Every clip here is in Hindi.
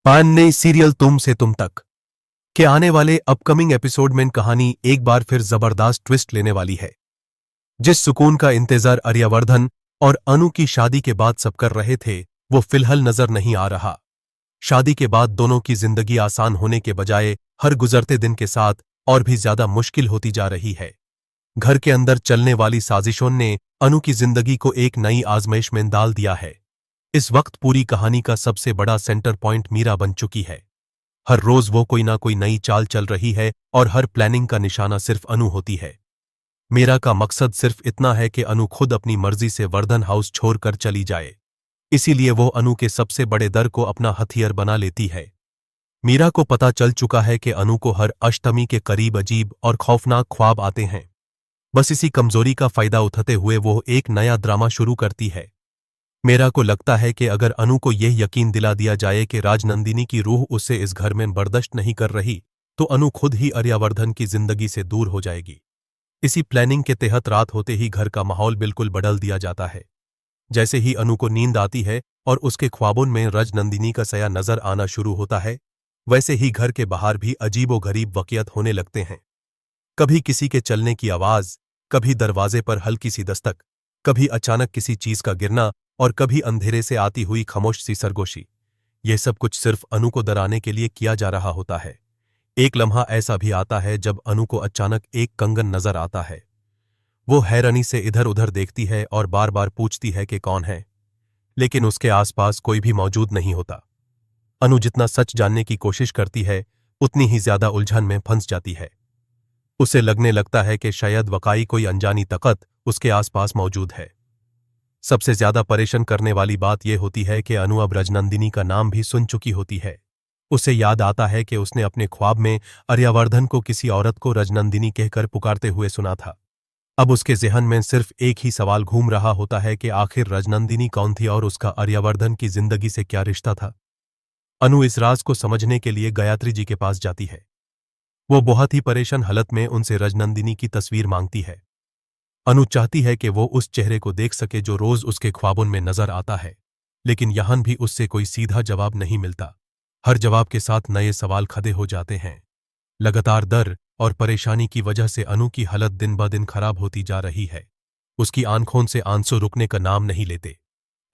पान नई सीरियल तुम से तुम तक के आने वाले अपकमिंग एपिसोड में कहानी एक बार फिर जबरदस्त ट्विस्ट लेने वाली है। जिस सुकून का इंतजार आर्यवर्धन और अनु की शादी के बाद सब कर रहे थे वो फिलहाल नजर नहीं आ रहा। शादी के बाद दोनों की जिंदगी आसान होने के बजाय हर गुजरते दिन के साथ और भी ज्यादा मुश्किल होती जा रही है। घर के अंदर चलने वाली साजिशों ने अनु की जिंदगी को एक नई आजमाइश में डाल दिया है। इस वक्त पूरी कहानी का सबसे बड़ा सेंटर पॉइंट मीरा बन चुकी है। हर रोज वो कोई ना कोई नई चाल चल रही है और हर प्लानिंग का निशाना सिर्फ अनु होती है। मीरा का मकसद सिर्फ इतना है कि अनु खुद अपनी मर्जी से वर्धन हाउस छोड़कर चली जाए। इसीलिए वो अनु के सबसे बड़े डर को अपना हथियार बना लेती है। मीरा को पता चल चुका है कि अनु को हर अष्टमी के करीब अजीब और खौफनाक ख्वाब आते हैं। बस इसी कमजोरी का फायदा उठाते हुए वो एक नया ड्रामा शुरू करती है। मीरा को लगता है कि अगर अनु को यह यकीन दिला दिया जाए कि राजनंदिनी की रूह उसे इस घर में बर्दाश्त नहीं कर रही तो अनु खुद ही आर्यवर्धन की जिंदगी से दूर हो जाएगी। इसी प्लानिंग के तहत रात होते ही घर का माहौल बिल्कुल बदल दिया जाता है। जैसे ही अनु को नींद आती है और उसके ख्वाबों में राजनंदिनी का सया नजर आना शुरू होता है वैसे ही घर के बाहर भी अजीबोगरीब वाक़ियात होने लगते हैं। कभी किसी के चलने की आवाज, कभी दरवाजे पर हल्की सी दस्तक, कभी अचानक किसी चीज का गिरना और कभी अंधेरे से आती हुई खामोश सी सरगोशी। यह सब कुछ सिर्फ अनु को डराने के लिए किया जा रहा होता है। एक लम्हा ऐसा भी आता है जब अनु को अचानक एक कंगन नजर आता है। वो हैरानी से इधर उधर देखती है और बार बार पूछती है कि कौन है, लेकिन उसके आसपास कोई भी मौजूद नहीं होता। अनु जितना सच जानने की कोशिश करती है उतनी ही ज्यादा उलझन में फंस जाती है। उसे लगने लगता है कि शायद वाकई कोई अनजानी ताकत उसके आसपास मौजूद है। सबसे ज्यादा परेशान करने वाली बात यह होती है कि अनु अब राजनंदिनी का नाम भी सुन चुकी होती है। उसे याद आता है कि उसने अपने ख्वाब में आर्यवर्धन को किसी औरत को राजनंदिनी कहकर पुकारते हुए सुना था। अब उसके ज़हन में सिर्फ एक ही सवाल घूम रहा होता है कि आखिर राजनंदिनी कौन थी और उसका आर्यवर्धन की जिंदगी से क्या रिश्ता था। अनु इस राज को समझने के लिए गायत्री जी के पास जाती है। वो बहुत ही परेशान हालत में उनसे राजनंदिनी की तस्वीर मांगती है। अनु चाहती है कि वो उस चेहरे को देख सके जो रोज उसके ख्वाबों में नजर आता है, लेकिन यहां भी उससे कोई सीधा जवाब नहीं मिलता। हर जवाब के साथ नए सवाल खड़े हो जाते हैं। लगातार डर और परेशानी की वजह से अनु की हालत दिन ब दिन खराब होती जा रही है। उसकी आंखों से आंसू रुकने का नाम नहीं लेते।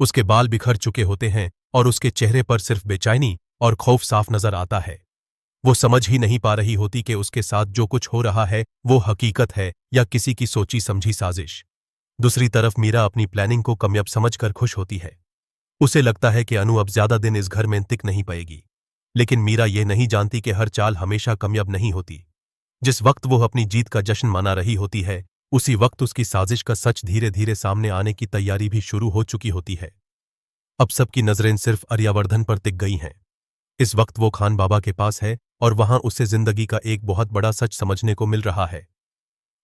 उसके बाल बिखर चुके होते हैं और उसके चेहरे पर सिर्फ बेचैनी और खौफ साफ नजर आता है। वो समझ ही नहीं पा रही होती कि उसके साथ जो कुछ हो रहा है वो हकीकत है या किसी की सोची समझी साजिश। दूसरी तरफ मीरा अपनी प्लानिंग को कामयाब समझकर खुश होती है। उसे लगता है कि अनु अब ज्यादा दिन इस घर में टिक नहीं पाएगी, लेकिन मीरा ये नहीं जानती कि हर चाल हमेशा कामयाब नहीं होती। जिस वक्त वो अपनी जीत का जश्न मना रही होती है उसी वक्त उसकी साजिश का सच धीरे धीरे सामने आने की तैयारी भी शुरू हो चुकी होती है। अब सबकी नजरें सिर्फ आर्यवर्धन पर टिक गई हैं। इस वक्त वो खान बाबा के पास है और वहां उसे जिंदगी का एक बहुत बड़ा सच समझने को मिल रहा है।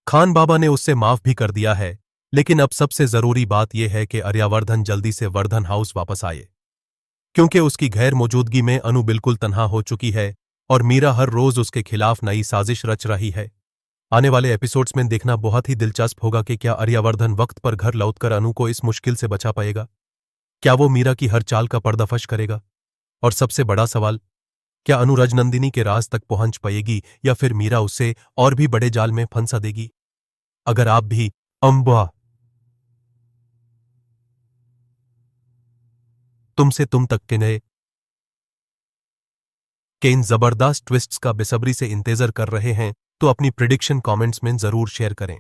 खान बाबा ने उससे माफ भी कर दिया है, लेकिन अब सबसे जरूरी बात यह है कि आर्यवर्धन जल्दी से वर्धन हाउस वापस आए, क्योंकि उसकी गैर मौजूदगी में अनु बिल्कुल तन्हा हो चुकी है और मीरा हर रोज उसके खिलाफ नई साजिश रच रही है। आने वाले एपिसोड्स में देखना बहुत ही दिलचस्प होगा कि क्या आर्यवर्धन वक्त पर घर लौटकर अनु को इस मुश्किल से बचा पाएगा। क्या वो मीरा की हर चाल का पर्दाफाश करेगा, और सबसे बड़ा सवाल, क्या अनु राजनंदिनी के राज तक पहुंच पाएगी या फिर मीरा उसे और भी बड़े जाल में फंसा देगी। अगर आप भी अम्बा तुमसे तुम तक के नए के इन जबरदस्त ट्विस्ट्स का बेसब्री से इंतजार कर रहे हैं तो अपनी प्रिडिक्शन कमेंट्स में जरूर शेयर करें।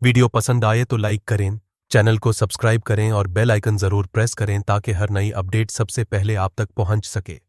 वीडियो पसंद आए तो लाइक करें, चैनल को सब्सक्राइब करें और बेल आइकन जरूर प्रेस करें ताकि हर नई अपडेट सबसे पहले आप तक पहुंच सके।